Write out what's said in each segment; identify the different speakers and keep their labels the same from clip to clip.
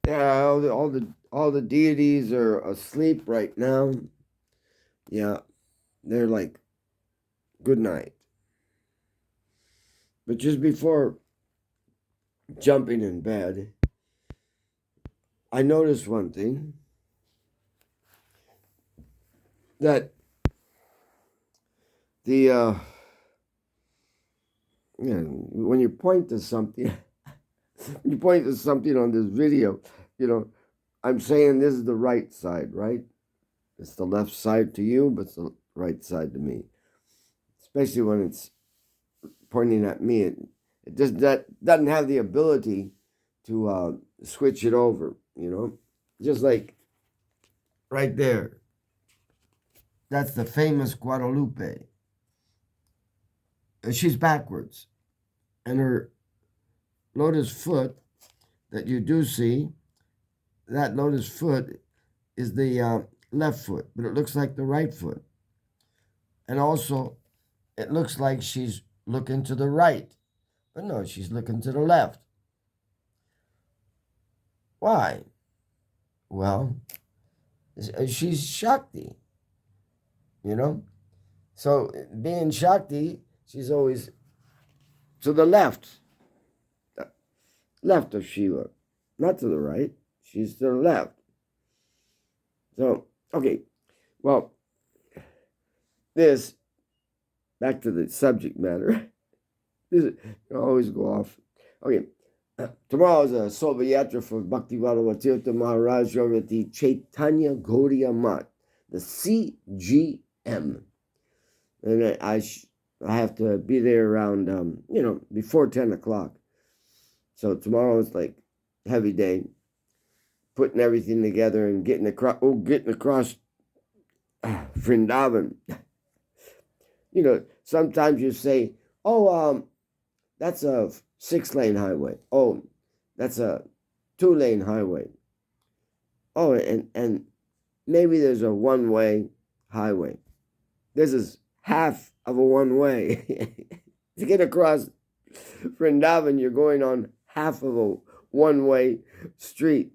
Speaker 1: Yeah, all the deities are asleep right now. Yeah, they're like good night. But just before jumping in bed, I noticed one thing that the when you point to something, you point to something on this video, you know, I'm saying this is the right side, right? It's the left side to you, but it's the right side to me. Especially when it's pointing at me, it just that doesn't have the ability to switch it over. Just like right there. That's the famous Guadalupe. She's backwards, and her lotus foot that you do see, that lotus foot is the left foot, but it looks like the right foot. And also, it looks like she's looking to the right, but no, she's looking to the left. Why? Well, she's Shakti, you know? So, being Shakti, she's always to the left of Shiva, not to the right. She's to the left. So, okay, well, this, back to the subject matter. This always go off. Okay, tomorrow is a Soba Yatra for Bhaktivinoda Tirtha Maharaj over at the Chaitanya Gaudiya Math, the CGM. And I have to be there around, before 10 o'clock. So tomorrow is like heavy day, putting everything together and getting across Vrindavan. Sometimes you say, oh, that's a 6-lane highway. Oh, that's a 2-lane highway. Oh, and maybe there's a 1-way highway. This is half of a 1-way. To get across Vrindavan, you're going on half of a 1-way street,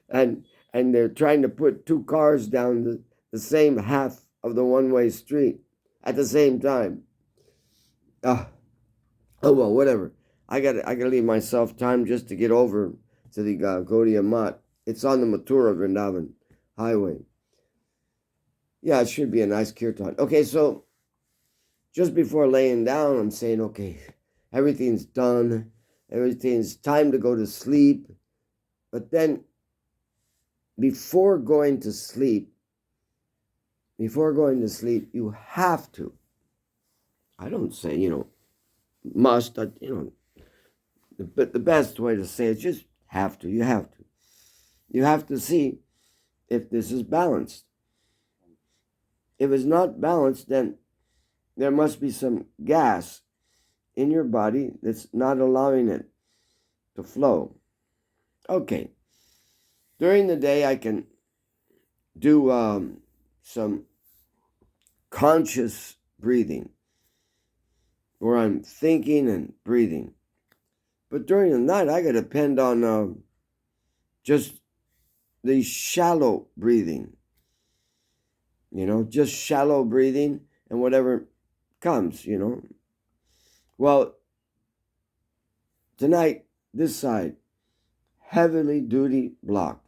Speaker 1: and they're trying to put 2 cars down the same half of the 1-way street at the same time. Oh well, whatever. I gotta leave myself time just to get over to the Gaudiya Math. It's on the Mathura Vrindavan highway. Yeah, it should be a nice kirtan. Okay, so just before laying down, I'm saying, okay, everything's done. Everything's time to go to sleep. But then before going to sleep, you have to. I don't say, must, but the best way to say it is just have to. You have to. You have to see if this is balanced. If it's not balanced, then there must be some gas in your body that's not allowing it to flow. Okay. During the day, I can do some conscious breathing where I'm thinking and breathing. But during the night, I got to depend on just the shallow breathing. Just shallow breathing and whatever comes, Well, tonight, this side, heavily duty blocked.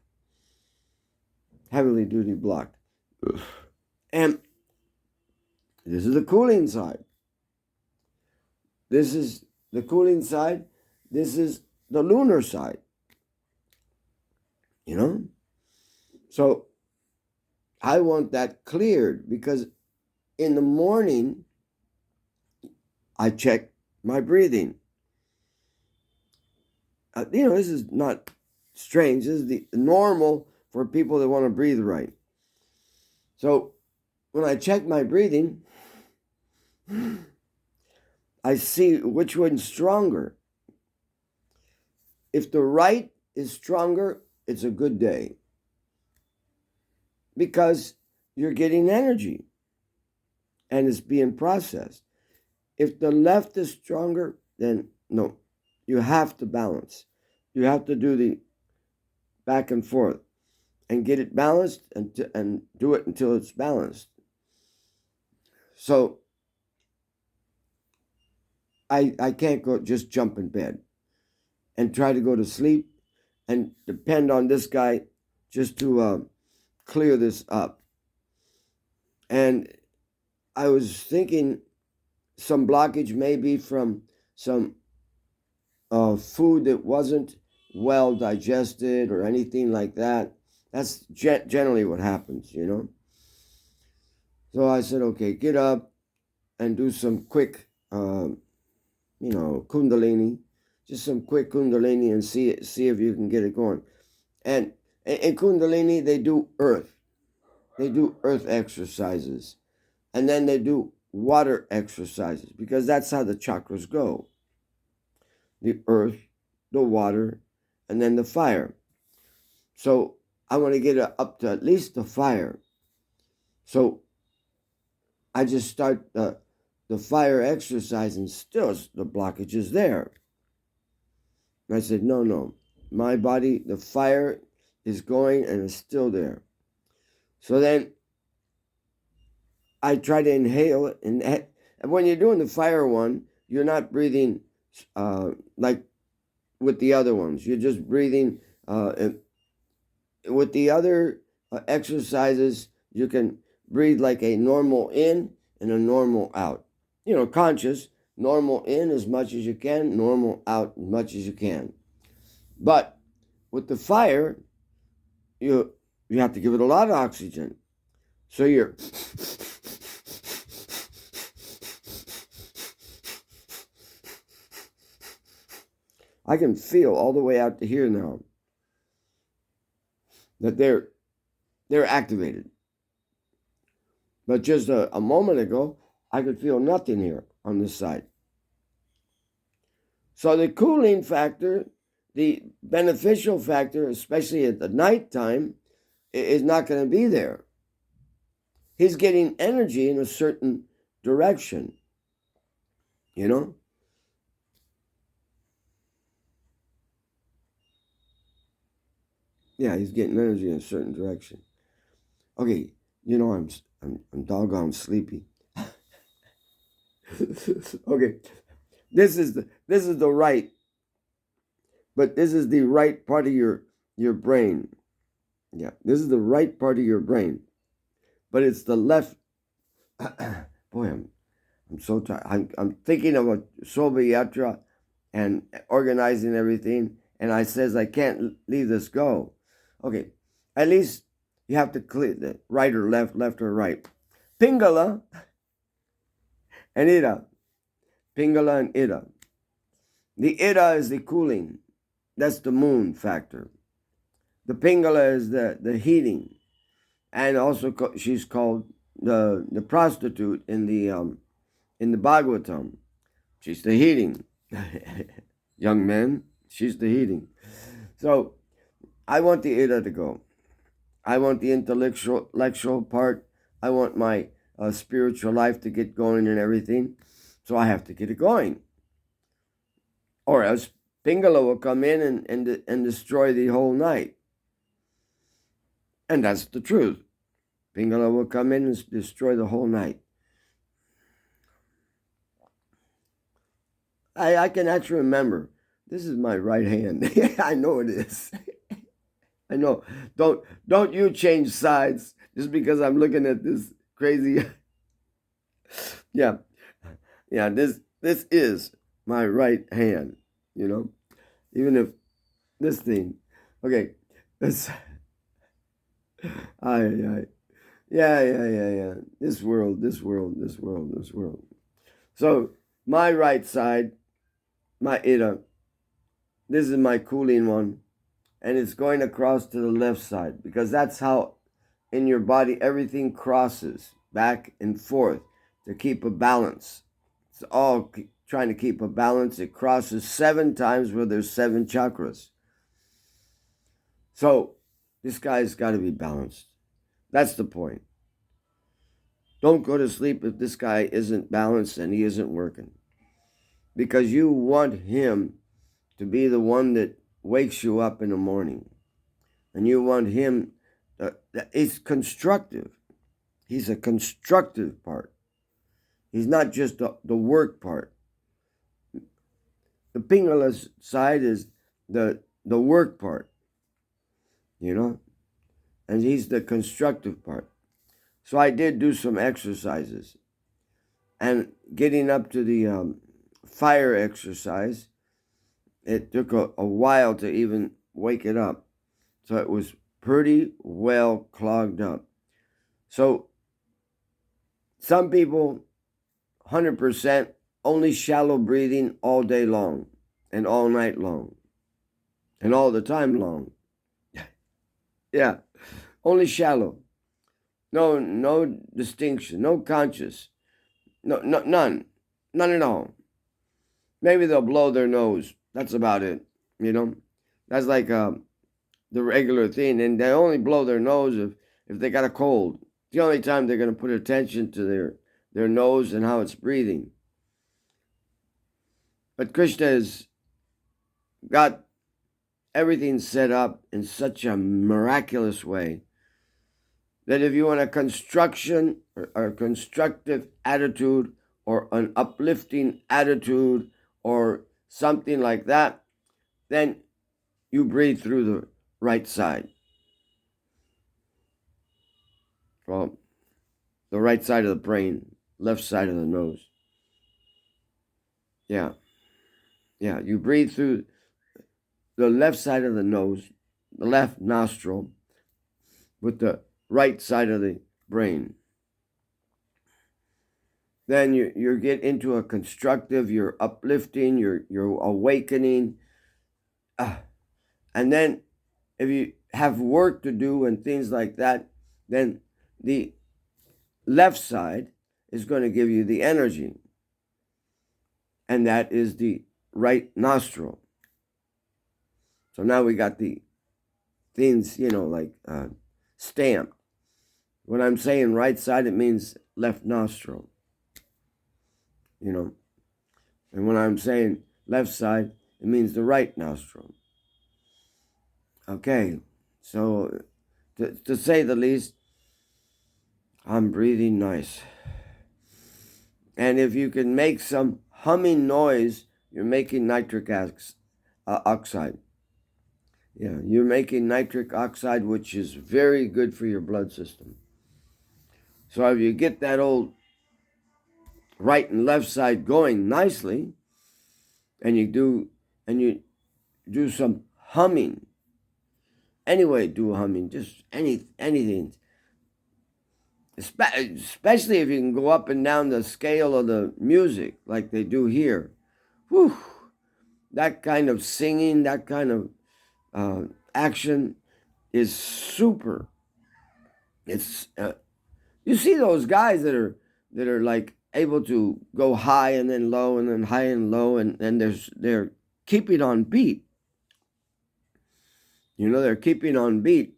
Speaker 1: Heavily duty blocked. And this is the cooling side. This is the cooling side. This is the lunar side. So I want that cleared because in the morning, I check my breathing. This is not strange. This is the normal for people that want to breathe right. So when I check my breathing, I see which one's stronger. If the right is stronger, it's a good day because you're getting energy and it's being processed. If the left is stronger, then no, you have to balance. You have to do the back and forth and get it balanced and do it until it's balanced. So I can't go just jump in bed and try to go to sleep and depend on this guy just to clear this up. And I was thinking some blockage may be from some food that wasn't well digested or anything like that. That's generally what happens, you know. So I said, okay, get up and do some quick, Kundalini, just some quick Kundalini and see if you can get it going. And in Kundalini, they do earth exercises, and then they do water exercises because that's how the chakras go. The earth, the water, and then the fire. So I want to get up to at least the fire. So I just start the fire exercise and still the blockage is there. And I said, no, my body, the fire is going and it's still there. So then I try to inhale it. And when you're doing the fire one, you're not breathing like with the other ones. You're just breathing. With the other exercises, you can breathe like a normal in and a normal out. Conscious, normal in as much as you can, normal out as much as you can. But with the fire, you have to give it a lot of oxygen. So you're I can feel all the way out to here now that they're activated. But just a moment ago, I could feel nothing here on this side. So the cooling factor, the beneficial factor, especially at the nighttime, is not going to be there. He's getting energy in a certain direction, Yeah, he's getting energy in a certain direction. Okay, I'm doggone sleepy. Okay, this is the right, but this is the right part of your brain. Yeah, this is the right part of your brain, but it's the left. Boy, I'm so tired. I'm thinking of a Shobha and organizing everything, and I says I can't leave this go. Okay, at least you have to clear the right or left or right. Pingala and Ida. Pingala and Ida. The Ida is the cooling. That's the moon factor. The Pingala is the heating. And also she's called the prostitute in the Bhagavatam. She's the heating. Young men, she's the heating. So I want the Ida to go. I want the intellectual part. I want my spiritual life to get going and everything. So I have to get it going. Or else Pingala will come in and destroy the whole night. And that's the truth. Pingala will come in and destroy the whole night. I can actually remember. This is my right hand. I know it is. I know. Don't you change sides just because I'm looking at this crazy. Yeah. This is my right hand. Even if this thing. Okay. This. Yeah. This world. So my right side, my Ida. This is my cooling one. And it's going across to the left side because that's how in your body everything crosses back and forth to keep a balance. It's all trying to keep a balance. It crosses 7 times where there's 7 chakras. So this guy's got to be balanced. That's the point. Don't go to sleep if this guy isn't balanced and he isn't working. Because you want him to be the one that wakes you up in the morning. and you want him, it's constructive. He's a constructive part. He's not just the work part. The Pingala side is the work part, and he's the constructive part. So I did do some exercises, and getting up to the fire exercise, it took a while to even wake it up. So it was pretty well clogged up. So some people, 100%, only shallow breathing all day long and all night long and all the time long. Yeah, only shallow. No distinction, no conscious, none at all. Maybe they'll blow their nose. That's about it. That's like the regular thing, and they only blow their nose if they got a cold. It's the only time they're going to put attention to their nose and how it's breathing. But Krishna has got everything set up in such a miraculous way that if you want a construction or a constructive attitude or an uplifting attitude or something like that, then you breathe through the right side. Well, the right side of the brain, left side of the nose. Yeah, you breathe through the left side of the nose, the left nostril, with the right side of the brain. Then you get into a constructive, you're uplifting, you're awakening. And then if you have work to do and things like that, then the left side is going to give you the energy. And that is the right nostril. So now we got the things, like stamped. When I'm saying right side, it means left nostril. And when I'm saying left side, it means the right nostril. Okay, so to say the least, I'm breathing nice. And if you can make some humming noise, you're making nitric oxide. Yeah, you're making nitric oxide, which is very good for your blood system. So if you get that old right and left side going nicely, and you do some humming. Anyway, do humming, just anything. Especially if you can go up and down the scale of the music like they do here. Whew, that kind of singing, that kind of action is super. It's you see those guys that are like able to go high and then low and then high and low, and they're keeping on beat. They're keeping on beat,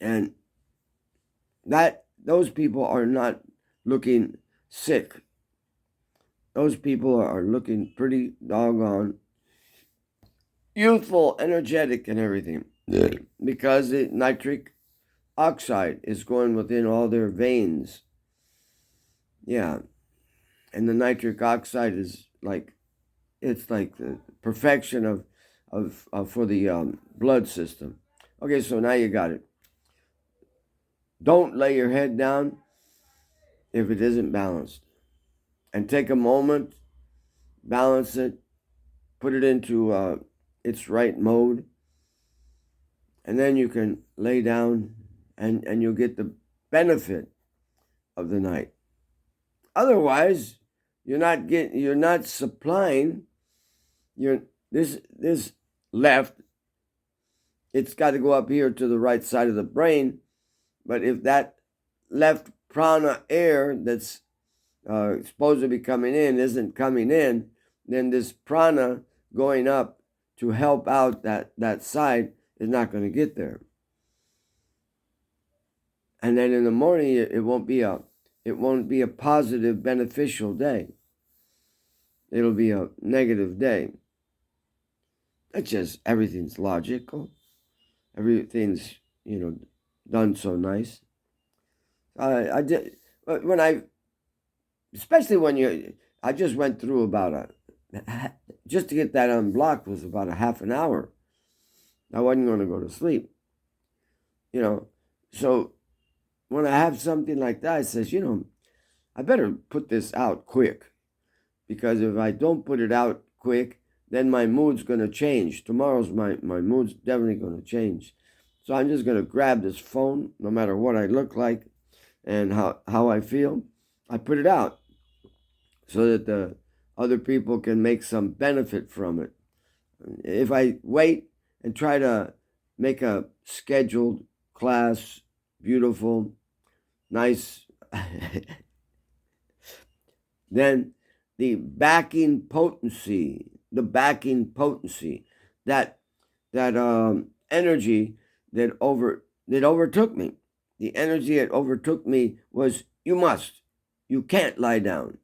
Speaker 1: and those people are not looking sick. Those people are looking pretty doggone youthful, energetic, and everything. Yeah. Because the nitric oxide is going within all their veins. Yeah. And the nitric oxide is it's like the perfection of for the blood system. Okay, so now you got it. Don't lay your head down if it isn't balanced. And take a moment, balance it, put it into its right mode, and then you can lay down and you'll get the benefit of the night. Otherwise, you're not supplying this left. It's got to go up here to the right side of the brain. But if that left prana air that's supposed to be coming in isn't coming in, then this prana going up to help out that side is not going to get there. And then in the morning, it won't be a positive, beneficial day. It'll be a negative day. That's just everything's logical. everything's, done so nice. I did, when especially when I just went through just to get that unblocked was about a half an hour. I wasn't going to go to sleep, So when I have something like that, I says, I better put this out quick, because if I don't put it out quick, then my mood's going to change. Tomorrow's my mood's definitely going to change. So I'm just going to grab this phone, no matter what I look like and how I feel. I put it out so that the other people can make some benefit from it. If I wait and try to make a scheduled class, beautiful, nice, then the backing potency, that energy that overtook me. The energy that overtook me was, you can't lie down.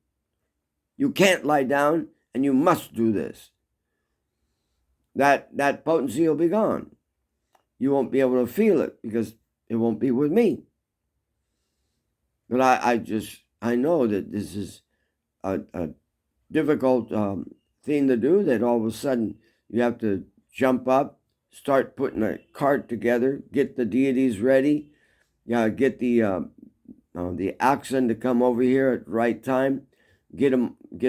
Speaker 1: You can't lie down, and you must do this. That potency will be gone. You won't be able to feel it because it won't be with me. But I know that this is a difficult thing to do, that all of a sudden you have to jump up, start putting a cart together, get the deities ready, get the oxen to come over here at the right time, get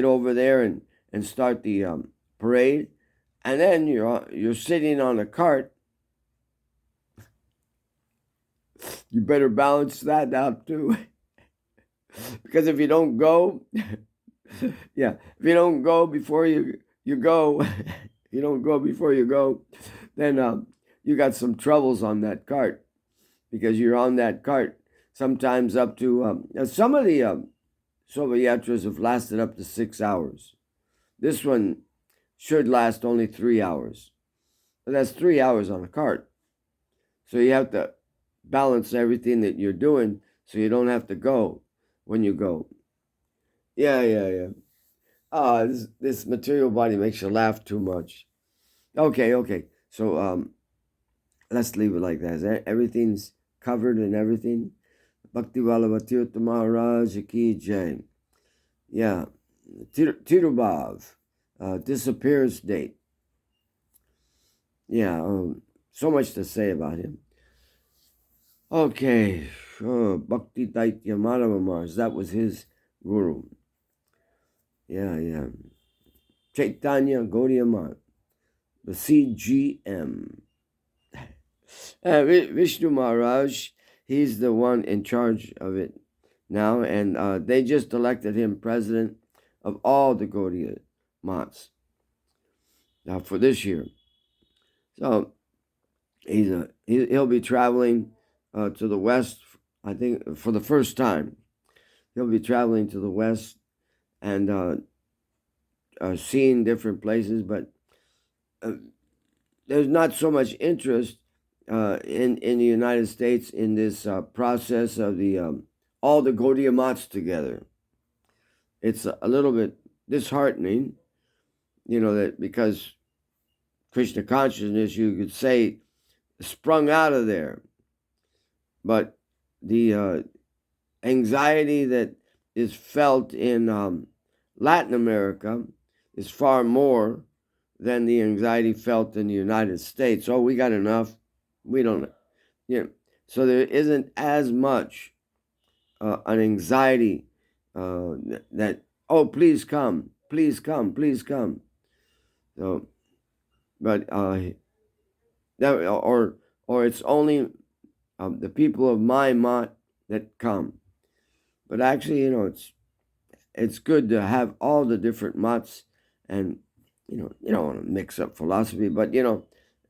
Speaker 1: over there and start the parade, and then you're sitting on a cart. You better balance that out too, because if you don't go, if you don't go before you go, you don't go before you go, then you got some troubles on that cart, because you're on that cart sometimes up to some of the Shobhayatras have lasted up to 6 hours. This one should last only 3 hours, but that's 3 hours on a cart. So you have to balance everything that you're doing so you don't have to go when you go. Yeah. This material body makes you laugh too much. Okay. So let's leave it like that. Everything's covered and everything. Bhakti Vallabha Maharaj Ki Jai. Yeah. Tirubhav. Disappears date. Yeah. So much to say about him. Okay. Bhakti Daitya Madhava Maharaj. That was his guru. Yeah. Chaitanya Gaudiya Math, the CGM. Vishnu Maharaj, he's the one in charge of it now, and they just elected him president of all the Gaudiya Maths for this year. So he'll be traveling to the west, I think, for the first time. He'll be traveling to the west and seeing different places, but there's not so much interest in the United States in this process of the all the Gaudiya Maths together. It's a little bit disheartening, that because Krishna consciousness, you could say, sprung out of there, but the anxiety that is felt in Latin America is far more than the anxiety felt in the United States. Oh, we got enough. We don't, So there isn't as much an anxiety that, oh, please come. So, but or it's only the people of my mat that come. But actually, it's good to have all the different mats, and you don't want to mix up philosophy, but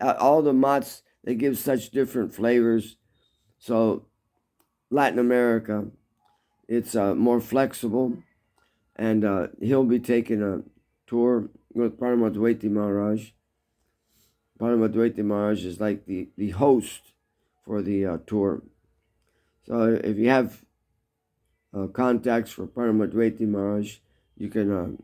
Speaker 1: all the mats, they give such different flavors. So Latin America, it's more flexible, and he'll be taking a tour with Paramadwaiti Maharaj. Paramadwaiti Maharaj is like the host for the tour. So if you have contacts for Paramadwaiti Maharaj, you can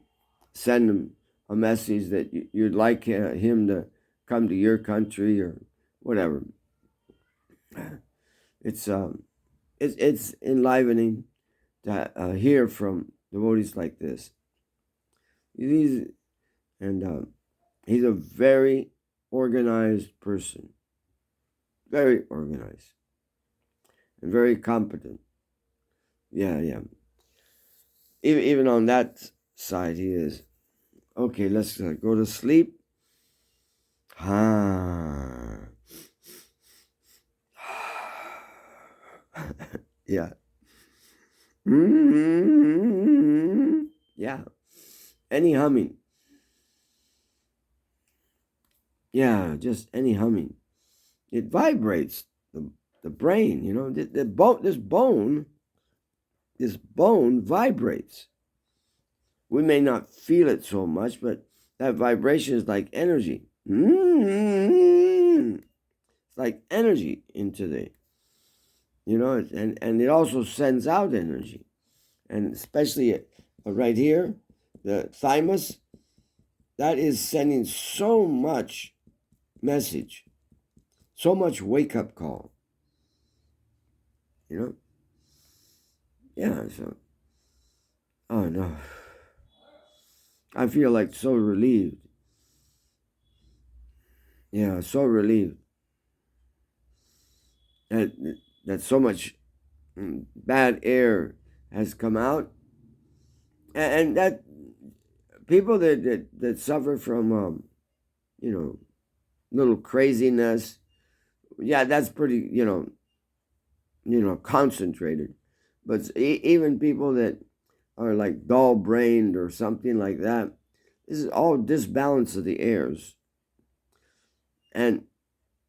Speaker 1: send him a message that you'd like him to come to your country or whatever. It's enlivening to hear from devotees like this. He's he's a very organized person, very organized, and very competent. Yeah. Even on that side, he is. Okay, let's go to sleep. Yeah. Yeah. Any humming. Yeah, just any humming. It vibrates the brain, this bone vibrates. We may not feel it so much, but that vibration is like energy. It's like energy into and it also sends out energy. And especially right here, the thymus, that is sending so much message, so much wake-up call. Yeah, so, oh no. I feel like so relieved. Yeah, so relieved that so much bad air has come out, and that people that suffer from little craziness, yeah, that's pretty concentrated, but even people that are like dull brained or something like that, this is all disbalance of the airs, and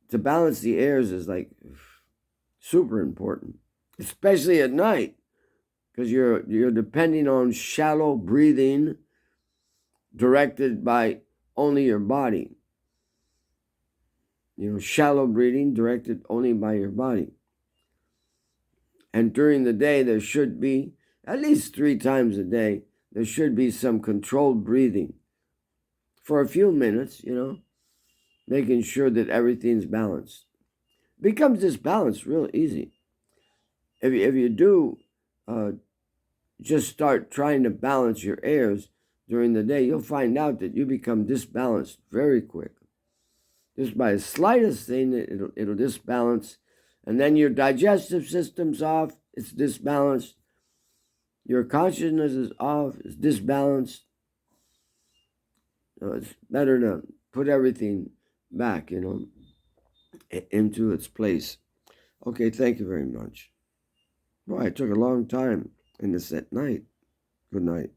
Speaker 1: to balance the airs is like super important, especially at night, because you're depending on shallow breathing directed by only your body. Shallow breathing directed only by your body. And during the day, there should be, at least 3 times a day, there should be some controlled breathing for a few minutes, making sure that everything's balanced. Becomes disbalanced real easy. If you do just start trying to balance your airs during the day, you'll find out that you become disbalanced very quick. Just by the slightest thing, it'll disbalance. And then your digestive system's off, it's disbalanced. Your consciousness is off, it's disbalanced. It's better to put everything back, into its place. Okay, thank you very much. Boy, it took a long time, and it's at night. Good night.